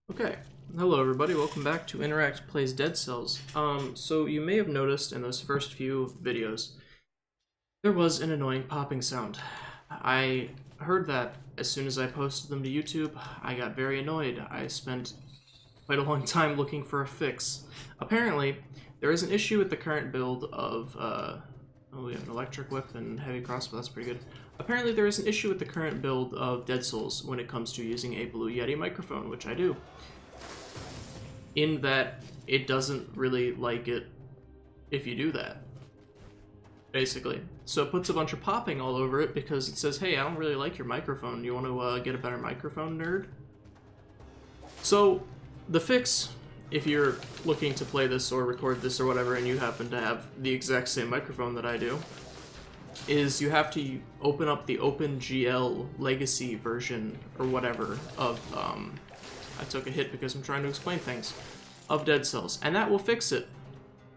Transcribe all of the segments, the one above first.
Okay, hello everybody, welcome back to Interact Plays Dead Cells. So you may have noticed in those first few videos, there was an annoying popping sound. I heard that as soon as I posted them to YouTube. I got very annoyed. I spent quite a long time looking for a fix. Apparently, there is an issue with the current build of, oh, we have an electric whip and heavy crossbow, that's pretty good. Apparently there is an issue with the current build of Dead Cells when it comes to using a Blue Yeti microphone, which I do. In that, it doesn't really like it if you do that, basically. So it puts a bunch of popping all over it because it says, hey, I don't really like your microphone. You want to get a better microphone, nerd? So, the fix, if you're looking to play this or record this or whatever and you happen to have the exact same microphone that I do, is you have to open up the OpenGL legacy version or whatever of, I took a hit because I'm trying to explain things, of Dead Cells, and that will fix it.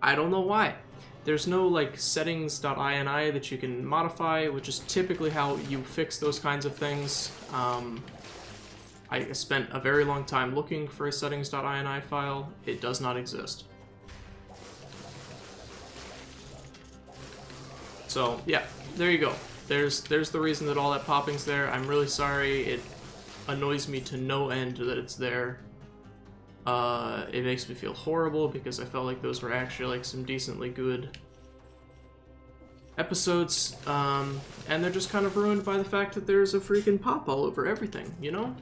I don't know why. There's no like settings.ini that you can modify, which is typically how you fix those kinds of things. I spent a very long time looking for a settings.ini file. It does not exist. So yeah, there you go. There's the reason that all that popping's there. I'm really sorry. It annoys me to no end that it's there. It makes me feel horrible because I felt like those were actually like some decently good episodes, and they're just kind of ruined by the fact that there's a freaking pop all over everything, you know?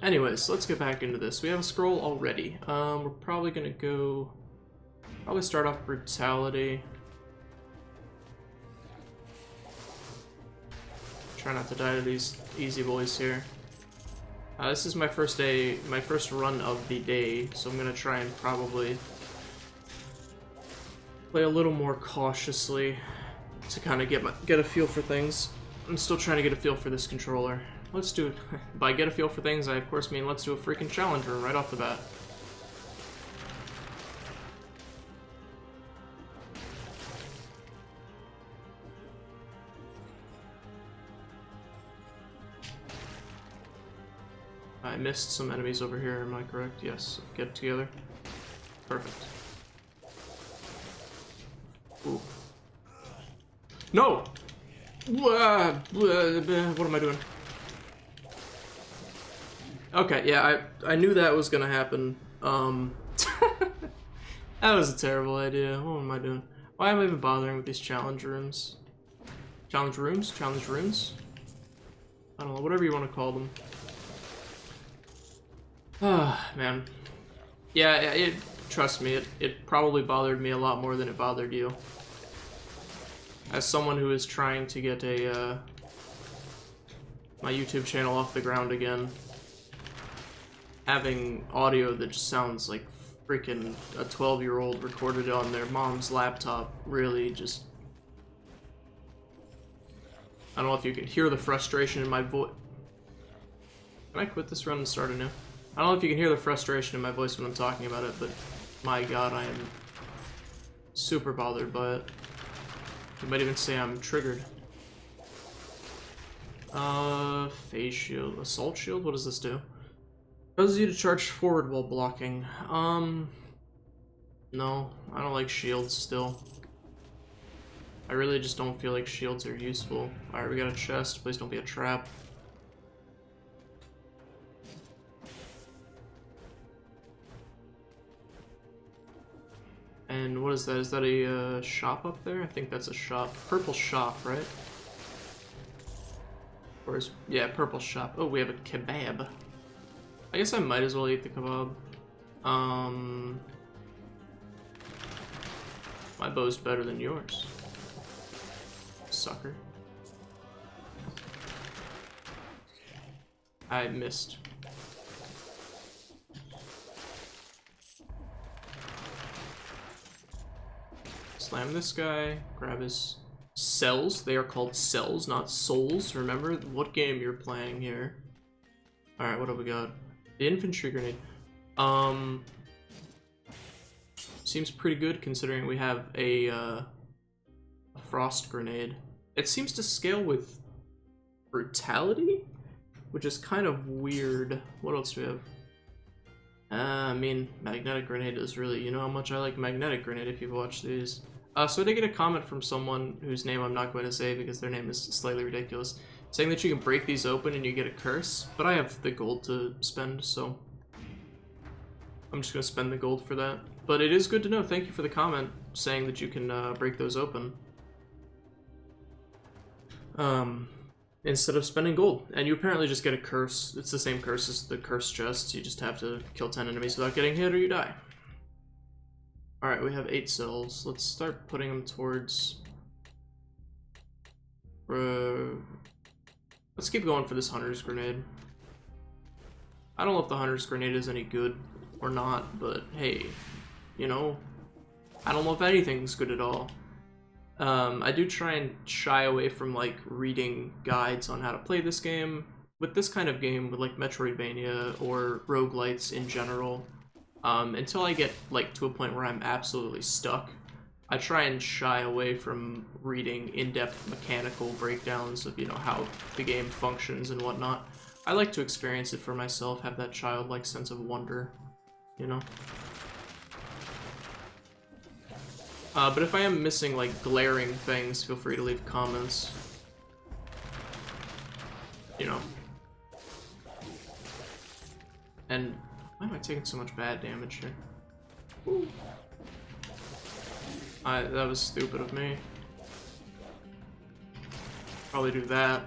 Anyways, let's get back into this. We have a scroll already. We're probably gonna go... probably start off brutality. Try not to die to these easy boys here. This is my first day, my first run of the day, so I'm gonna try and probably play a little more cautiously to kind of get a feel for things. I'm still trying to get a feel for this controller. Let's do it. By get a feel for things, I of course mean let's do a freaking challenge room right off the bat. I missed some enemies over here, am I correct? Yes. Get together. Perfect. Ooh. No! What am I doing? Okay, yeah, I knew that was gonna happen. That was a terrible idea. What am I doing? Why am I even bothering with these challenge rooms? Challenge rooms? Challenge rooms? I don't know, whatever you want to call them. Ah, man. Yeah, trust me, it probably bothered me a lot more than it bothered you. As someone who is trying to get my YouTube channel off the ground again, having audio that just sounds like freaking a 12-year-old recorded on their mom's laptop really just... I don't know if you can hear the frustration in my voice. Can I quit this run and start anew? I don't know if you can hear the frustration in my voice when I'm talking about it, but my god, I am super bothered by it. You might even say I'm triggered. Phase shield. Assault shield? What does this do? Causes you to charge forward while blocking. No, I don't like shields still. I really just don't feel like shields are useful. Alright, we got a chest. Please don't be a trap. And what is that? Is that a shop up there? I think that's a shop. Purple shop, right? Or is... yeah, purple shop. Oh, we have a kebab. I guess I might as well eat the kebab. My bow's better than yours. Sucker. I missed. Slam this guy, grab his cells. They are called cells, not souls. Remember what game you're playing here. Alright, what have we got? The infantry grenade. Seems pretty good considering we have a frost grenade. It seems to scale with brutality, which is kind of weird. What else do we have? I mean, magnetic grenade is really, you know how much I like magnetic grenade if you've watched these. So I did get a comment from someone whose name I'm not going to say because their name is slightly ridiculous, saying that you can break these open and you get a curse, but I have the gold to spend, so I'm just going to spend the gold for that. But it is good to know. Thank you for the comment saying that you can break those open. Instead of spending gold. And you apparently just get a curse. It's the same curse as the curse chests. You just have to kill 10 enemies without getting hit or you die. Alright, we have 8 cells. Let's start putting them towards... let's keep going for this Hunter's Grenade. I don't know if the Hunter's Grenade is any good or not, but hey, you know, I don't know if anything's good at all. I do try and shy away from like reading guides on how to play this game. With this kind of game, with like Metroidvania or roguelites in general, until I get like to a point where I'm absolutely stuck, I try and shy away from reading in-depth mechanical breakdowns of, you know, how the game functions and whatnot. I like to experience it for myself, have that childlike sense of wonder, you know? But if I am missing, like, glaring things, feel free to leave comments. You know. And why am I taking so much bad damage here? Ooh. That was stupid of me. Probably do that.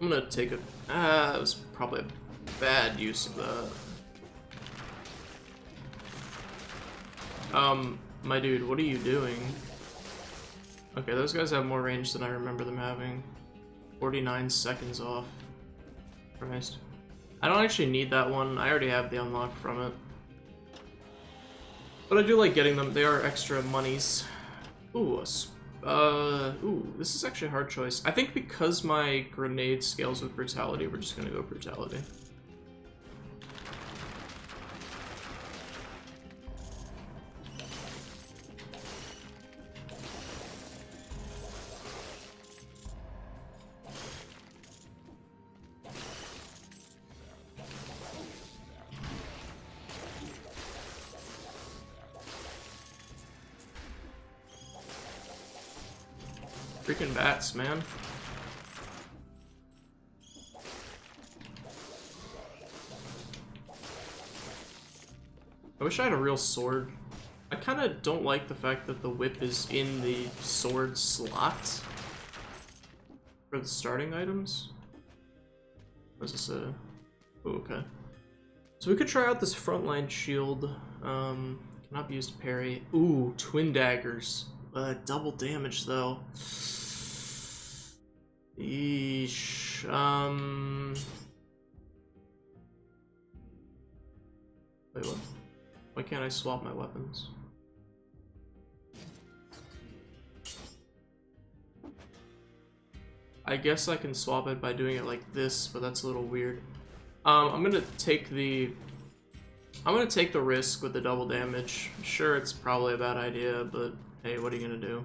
I'm gonna take a... that was probably a bad use of that. My dude, what are you doing? Okay, those guys have more range than I remember them having. 49 seconds off. Christ. I don't actually need that one. I already have the unlock from it. But I do like getting them. They are extra monies. Ooh, ooh, this is actually a hard choice. I think because my grenade scales with brutality, we're just gonna go brutality. Freaking bats, man. I wish I had a real sword. I kind of don't like the fact that the whip is in the sword slot for the starting items. What does this say? Oh, okay. So we could try out this frontline shield. Cannot be used to parry. Ooh, twin daggers. Double damage though. Eesh. Wait, what? Why can't I swap my weapons? I guess I can swap it by doing it like this, but that's a little weird. I'm gonna take the risk with the double damage. Sure, it's probably a bad idea, but hey, what are you gonna do?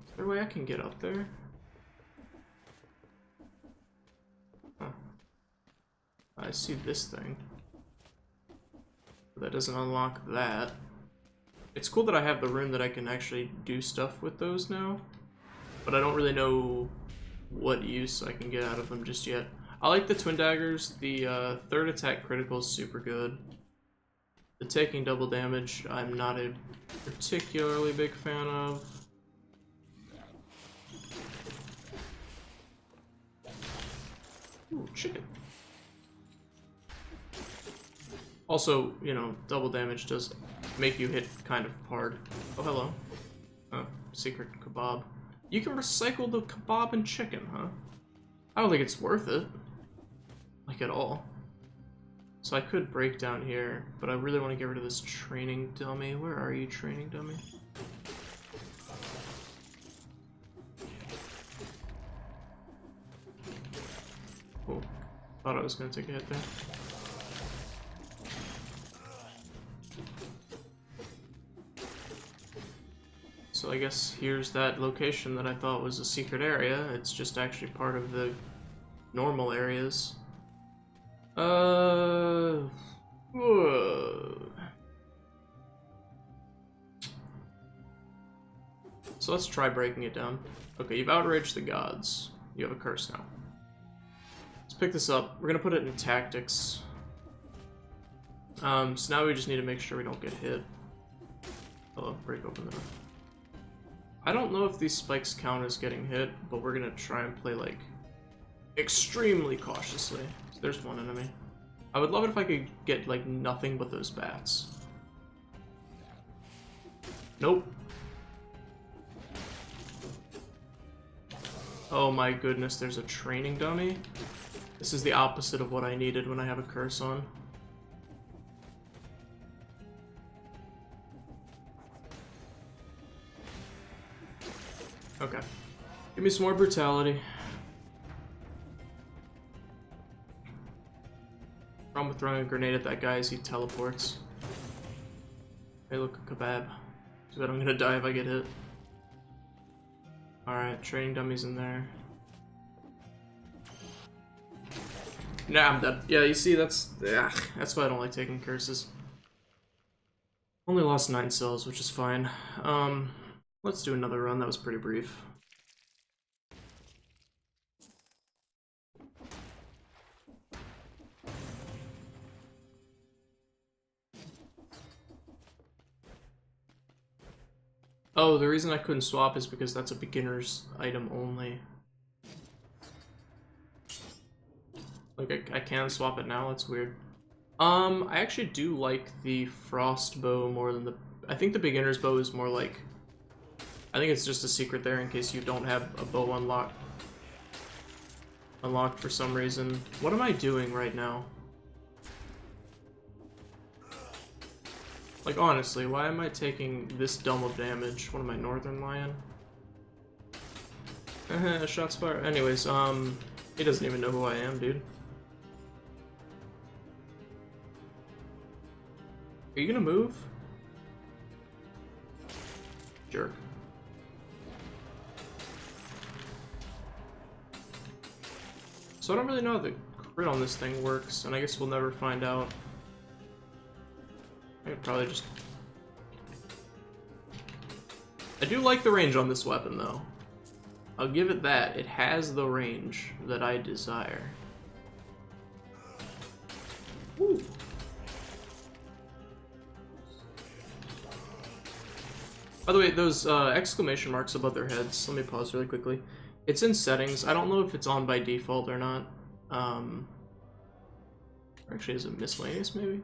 Is there a way I can get up there? Huh. I see this thing. But that doesn't unlock that. It's cool that I have the room that I can actually do stuff with those now, but I don't really know what use I can get out of them just yet. I like the twin daggers. The third attack critical is super good. The taking double damage, I'm not a particularly big fan of. Ooh, chicken. Also, you know, double damage does make you hit kind of hard. Oh, hello. Oh, secret kebab. You can recycle the kebab and chicken, huh? I don't think it's worth it. Like, at all. So I could break down here, but I really want to get rid of this training dummy. Where are you, training dummy? Oh, thought I was going to take a hit there. So I guess here's that location that I thought was a secret area. It's just actually part of the normal areas. Whoa. So let's try breaking it down. Okay, you've outraged the gods. You have a curse now. Let's pick this up. We're gonna put it in tactics. So now we just need to make sure we don't get hit. Oh, break open there. I don't know if these spikes count as getting hit, but we're gonna try and play, like, extremely cautiously. So there's one enemy. I would love it if I could get, like, nothing but those bats. Nope. Oh my goodness, there's a training dummy. This is the opposite of what I needed when I have a curse on. Okay. Give me some more brutality. Problem with throwing a grenade at that guy is he teleports. Hey, look, a kebab. Too bad I'm gonna die if I get hit. Alright, training dummies in there. Nah, I'm dead. Yeah, you see, that's why I don't like taking curses. Only lost 9 cells, which is fine. Let's do another run. That was pretty brief. Oh, the reason I couldn't swap is because that's a beginner's item only. Like, I can swap it now, that's weird. I actually do like the frost bow more than the... I think the beginner's bow is more like... I think it's just a secret there in case you don't have a bow unlocked for some reason. What am I doing right now? Like, honestly, why am I taking this dumb of damage? What am I, Northern Lion? Shots fired. Anyways, he doesn't even know who I am, dude. Are you gonna move? Jerk. So I don't really know how the crit on this thing works, and I guess we'll never find out. I could probably just... I do like the range on this weapon, though. I'll give it that. It has the range that I desire. Woo. By the way, those exclamation marks above their heads, let me pause really quickly. It's in settings. I don't know if it's on by default or not. Actually, is it miscellaneous, maybe?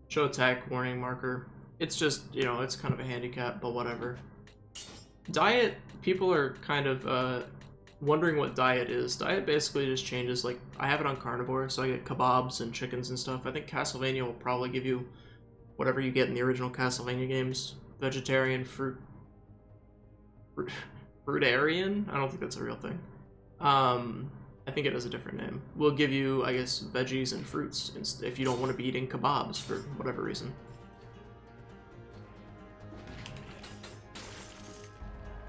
Show attack, warning marker. It's just, you know, it's kind of a handicap, but whatever. Diet, people are kind of wondering what diet is. Diet basically just changes, like, I have it on carnivore, so I get kebabs and chickens and stuff. I think Castlevania will probably give you whatever you get in the original Castlevania games. Vegetarian, fruitarian? I don't think that's a real thing. I think it has a different name. We'll give you, I guess, veggies and fruits if you don't want to be eating kebabs for whatever reason.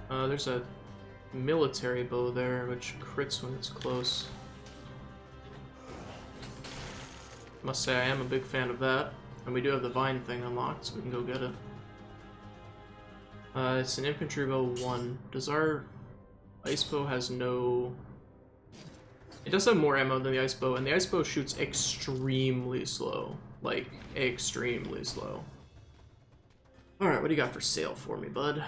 There's a military bow there, which crits when it's close. Must say I am a big fan of that. And we do have the vine thing unlocked, so we can go get it. It's an infantry bow 1. Does our ice bow has no... It does have more ammo than the ice bow, and the ice bow shoots extremely slow. Like, extremely slow. Alright, what do you got for sale for me, bud?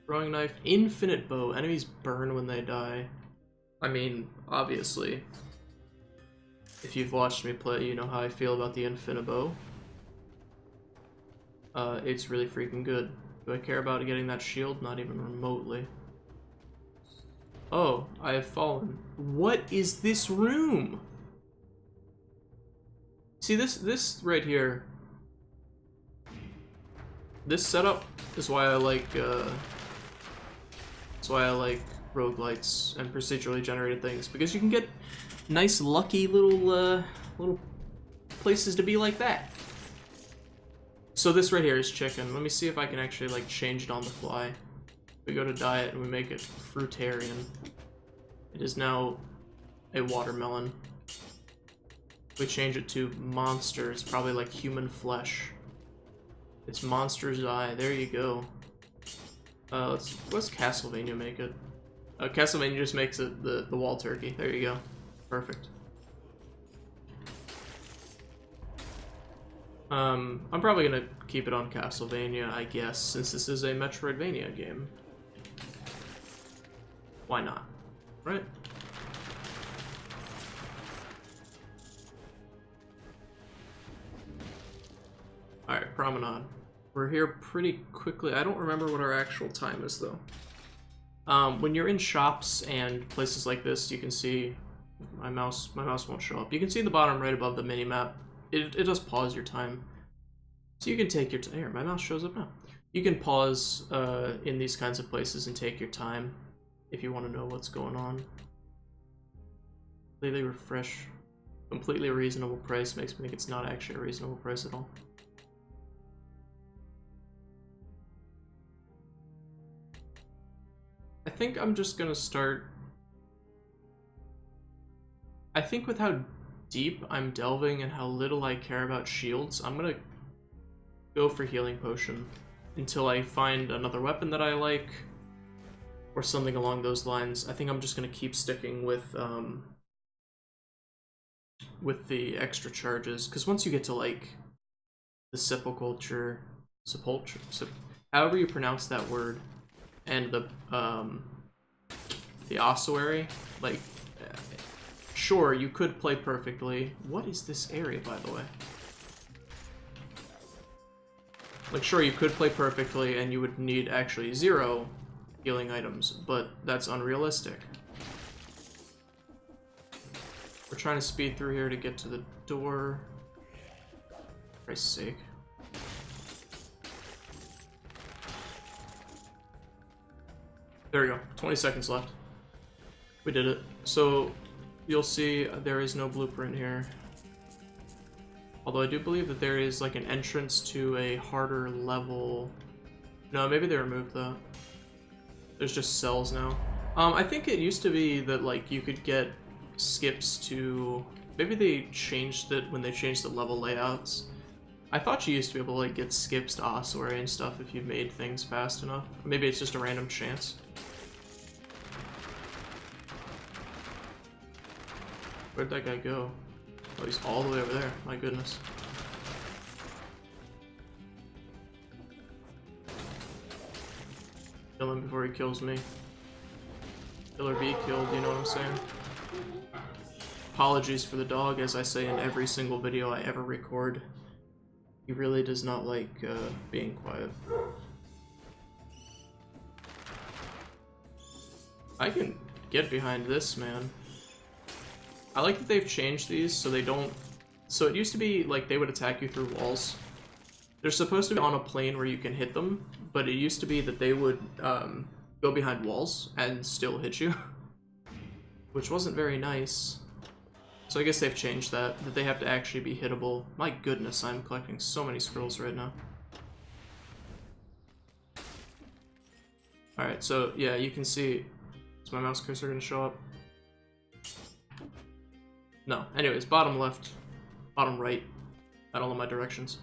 Throwing knife, infinite bow. Enemies burn when they die. I mean, obviously. If you've watched me play, you know how I feel about the infinite bow. It's really freaking good. Do I care about getting that shield? Not even remotely. Oh, I have fallen. What is this room? See, this right here. This setup is why I like, rogue-lites and procedurally generated things, because you can get nice, lucky little places to be like that. So this right here is chicken. Let me see if I can actually, like, change it on the fly. We go to diet and we make it fruitarian. It is now a watermelon. we change it to monster, it's probably like human flesh. It's monster's eye. There you go. Let's Castlevania make it? Castlevania just makes it the wall turkey. There you go. Perfect. I'm probably gonna keep it on Castlevania, I guess, since this is a Metroidvania game. Why not? Right? Alright, Promenade. We're here pretty quickly. I don't remember what our actual time is, though. When you're in shops and places like this, you can see... My mouse won't show up. You can see the bottom right above the mini-map. It does pause your time. So you can take your time. Here, my mouse shows up now. You can pause in these kinds of places and take your time if you want to know what's going on. Completely refresh. Completely reasonable price makes me think it's not actually a reasonable price at all. I think I'm just gonna start... I think with how deep I'm delving and how little I care about shields, I'm gonna go for healing potion until I find another weapon that I like or something along those lines. I think I'm just gonna keep sticking with the extra charges, because once you get to like the sepulchre, however you pronounce that word, and the ossuary, like, sure, you could play perfectly. What is this area, by the way? Like, sure, you could play perfectly and you would need actually 0 healing items, but that's unrealistic. We're trying to speed through here to get to the door. For Christ's sake. There we go. 20 seconds left. We did it. So you'll see there is no blueprint here. Although I do believe that there is like an entrance to a harder level. No, maybe they removed that. There's just cells now. I think it used to be that like you could get skips to... Maybe they changed it when they changed the level layouts. I thought you used to be able to like get skips to ossuary and stuff if you made things fast enough. Maybe it's just a random chance. Where'd that guy go? Oh, he's all the way over there. My goodness. Kill him before he kills me. Kill or be killed, you know what I'm saying? Apologies for the dog, as I say in every single video I ever record. He really does not like being quiet. I can get behind this, man. I like that they've changed these so they don't... So it used to be like they would attack you through walls. They're supposed to be on a plane where you can hit them, but it used to be that they would go behind walls and still hit you. Which wasn't very nice. So I guess they've changed that they have to actually be hittable. My goodness, I'm collecting so many scrolls right now. Alright, so yeah, you can see... Is my mouse cursor gonna show up? No. Anyways, bottom left, bottom right, I don't know my directions.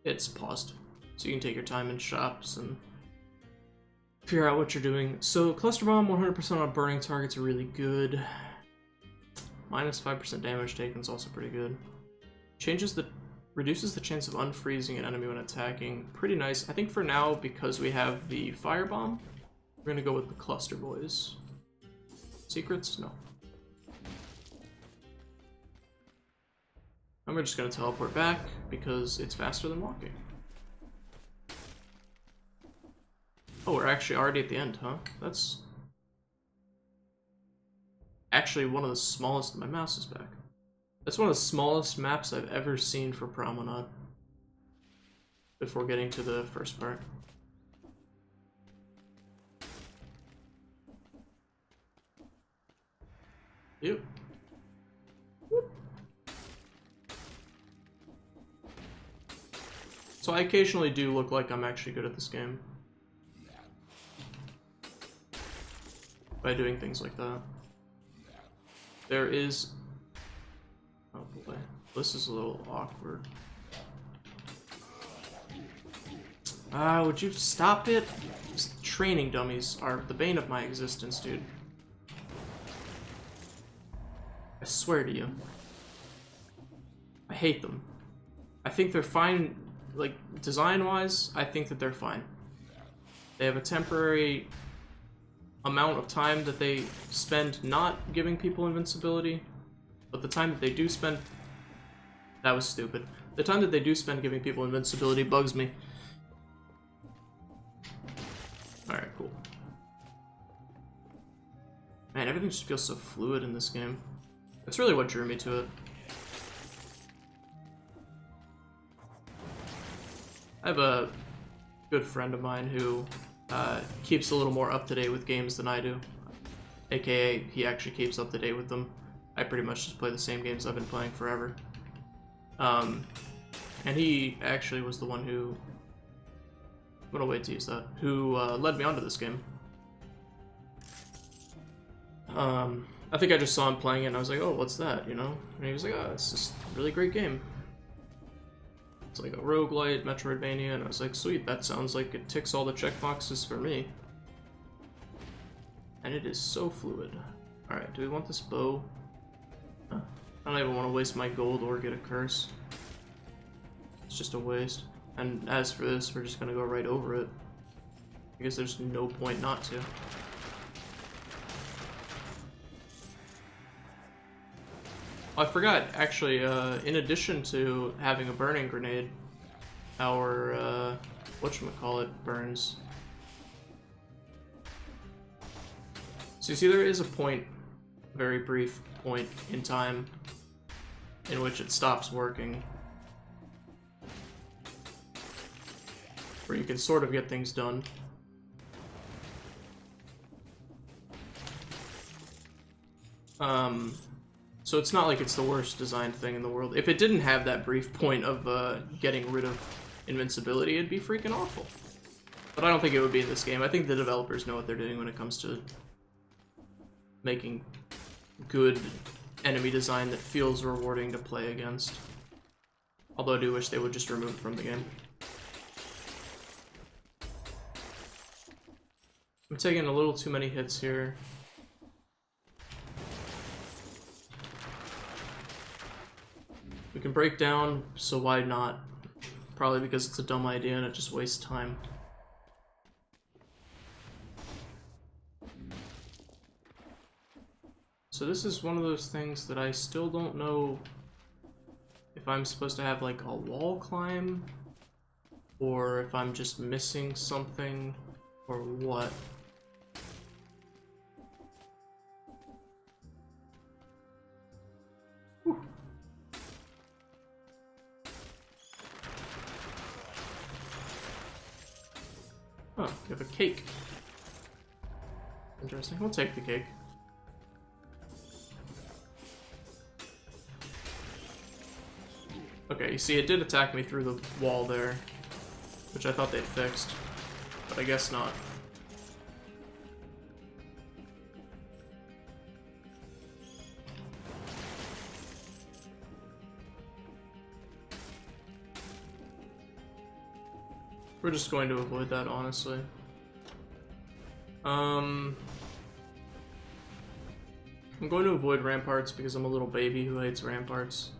It's paused. So you can take your time in shops and figure out what you're doing. So cluster bomb, 100% on burning targets are really good. Minus 5% damage taken is also pretty good. Reduces the chance of unfreezing an enemy when attacking. Pretty nice. I think for now, because we have the firebomb, we're gonna go with the cluster boys. Secrets? No. And we're just gonna teleport back because it's faster than walking. Oh, we're actually already at the end, huh? That's actually one of the smallest... My mouse is back. That's one of the smallest maps I've ever seen for Promenade. Before getting to the first part. Yep. Whoop. So I occasionally do look like I'm actually good at this game. By doing things like that. There is... Oh boy. This is a little awkward. Would you stop it? These training dummies are the bane of my existence, dude. I swear to you. I hate them. I think they're fine, like, design-wise, I think that they're fine. They have a temporary amount of time that they spend not giving people invincibility, but the time that they do spend... That was stupid. The time that they do spend giving people invincibility bugs me. Alright, cool. Man, everything just feels so fluid in this game. That's really what drew me to it. I have a good friend of mine who keeps a little more up-to-date with games than I do. AKA, he actually keeps up-to-date with them. I pretty much just play the same games I've been playing forever. And he actually was the one who... I'm gonna wait to use that. Who led me onto this game. I think I just saw him playing it and I was like, oh, what's that, you know? And he was like, oh, it's just a really great game. It's like a rogue-lite, Metroidvania, and I was like, sweet, that sounds like it ticks all the checkboxes for me. And it is so fluid. Alright, do we want this bow? I don't even want to waste my gold or get a curse. It's just a waste. And as for this, we're just gonna go right over it. I guess there's no point not to. I forgot, actually, in addition to having a burning grenade, our, whatchamacallit burns. So you see, there is a point, a very brief point in time, in which it stops working. Where you can sort of get things done. So it's not like it's the worst designed thing in the world. If it didn't have that brief point of getting rid of invincibility, it'd be freaking awful. But I don't think it would be in this game. I think the developers know what they're doing when it comes to making good enemy design that feels rewarding to play against. Although I do wish they would just remove it from the game. I'm taking a little too many hits here. We can break down, so why not? Probably because it's a dumb idea and it just wastes time. So this is one of those things that I still don't know if I'm supposed to have like a wall climb, or if I'm just missing something, or what. Oh, you have a cake. Interesting. We'll take the cake. Okay, you see, it did attack me through the wall there, which I thought they'd fixed, but I guess not. We're just going to avoid that, honestly. I'm going to avoid ramparts because I'm a little baby who hates ramparts.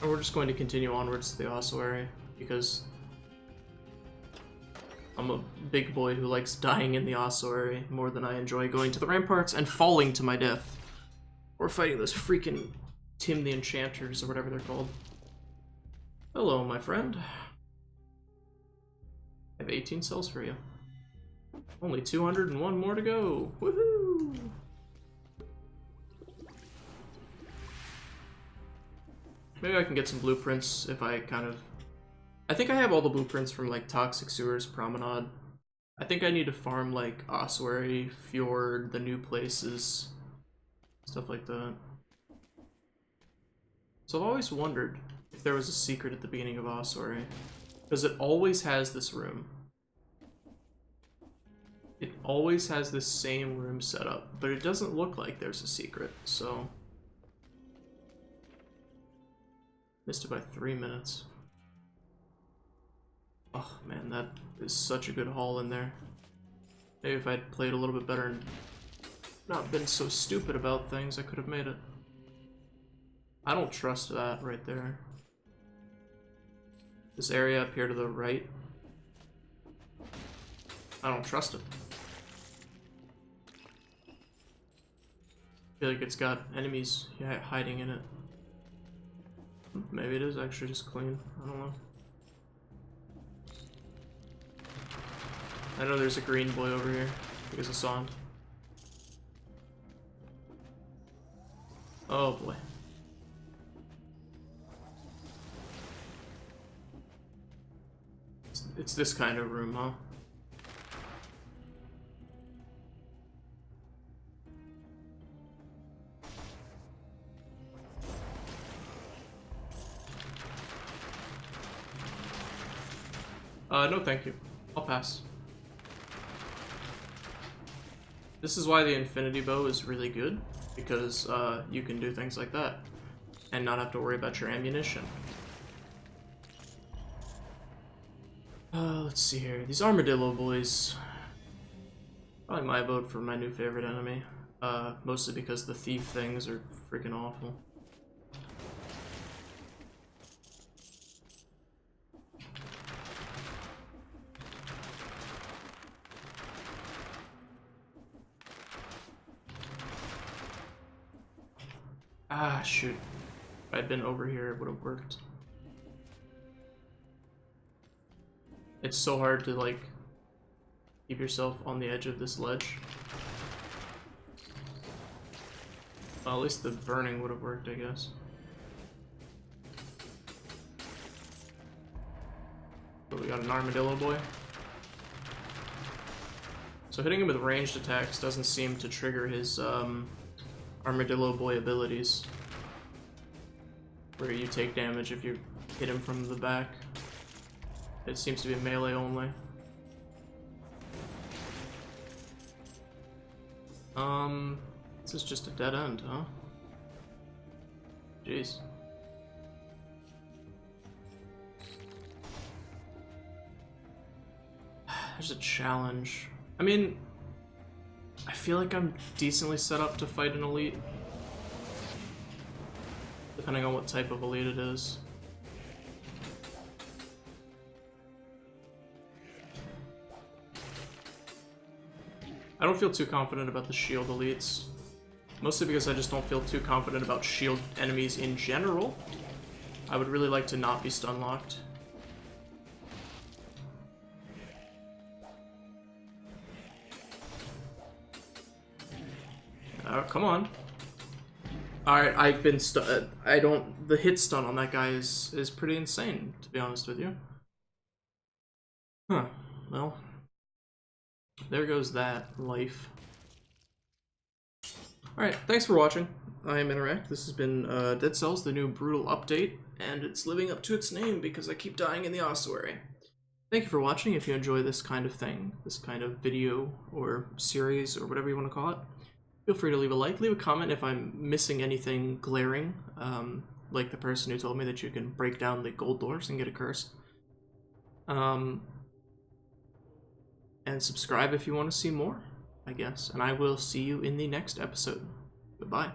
And we're just going to continue onwards to the ossuary because I'm a big boy who likes dying in the ossuary more than I enjoy going to the ramparts and falling to my death. Or fighting those freaking Tim the Enchanters or whatever they're called. Hello, my friend. I have 18 cells for you. Only 201 more to go. Woohoo! Maybe I can get some blueprints if I kind of... I think I have all the blueprints from like Toxic Sewers, Promenade. I think I need to farm like Ossuary, Fjord, the new places, stuff like that. So I've always wondered if there was a secret at the beginning of Ossuary. Because it always has this room. It always has this same room set up, but it doesn't look like there's a secret, so... Missed it by 3 minutes. Oh man, that is such a good haul in there. Maybe if I'd played a little bit better and not been so stupid about things, I could have made it. I don't trust that right there. This area up here to the right, I don't trust it. I feel like it's got enemies hiding in it. Maybe it is actually just clean. I don't know. I know there's a green boy over here because of sand. Oh boy. It's this kind of room, huh? No thank you. I'll pass. This is why the infinity bow is really good, because you can do things like that and not have to worry about your ammunition. Let's see here. These armadillo boys. Probably my vote for my new favorite enemy. Mostly because the thief things are freaking awful. Ah, shoot. If I'd been over here, it would have worked. It's so hard to, like, keep yourself on the edge of this ledge. Well, at least the burning would have worked, I guess. But we got an armadillo boy. So hitting him with ranged attacks doesn't seem to trigger his, armadillo boy abilities, where you take damage if you hit him from the back. It seems to be melee only. This is just a dead end, huh? Jeez. There's a challenge. I mean, I feel like I'm decently set up to fight an elite, depending on what type of elite it is. I don't feel too confident about the shield elites, mostly because I just don't feel too confident about shield enemies in general. I would really like to not be stun locked. Come on. Alright, I've been the hit stun on that guy is pretty insane, to be honest with you. Huh. Well, there goes that life. Alright, thanks for watching. I am Interact. This has been Dead Cells, the new brutal update, and it's living up to its name because I keep dying in the ossuary. Thank you for watching. If you enjoy this kind of thing, this kind of video or series or whatever you want to call it, feel free to leave a like, leave a comment if I'm missing anything glaring, like the person who told me that you can break down the gold doors and get a curse. And subscribe if you want to see more, I guess. And I will see you in the next episode. Goodbye.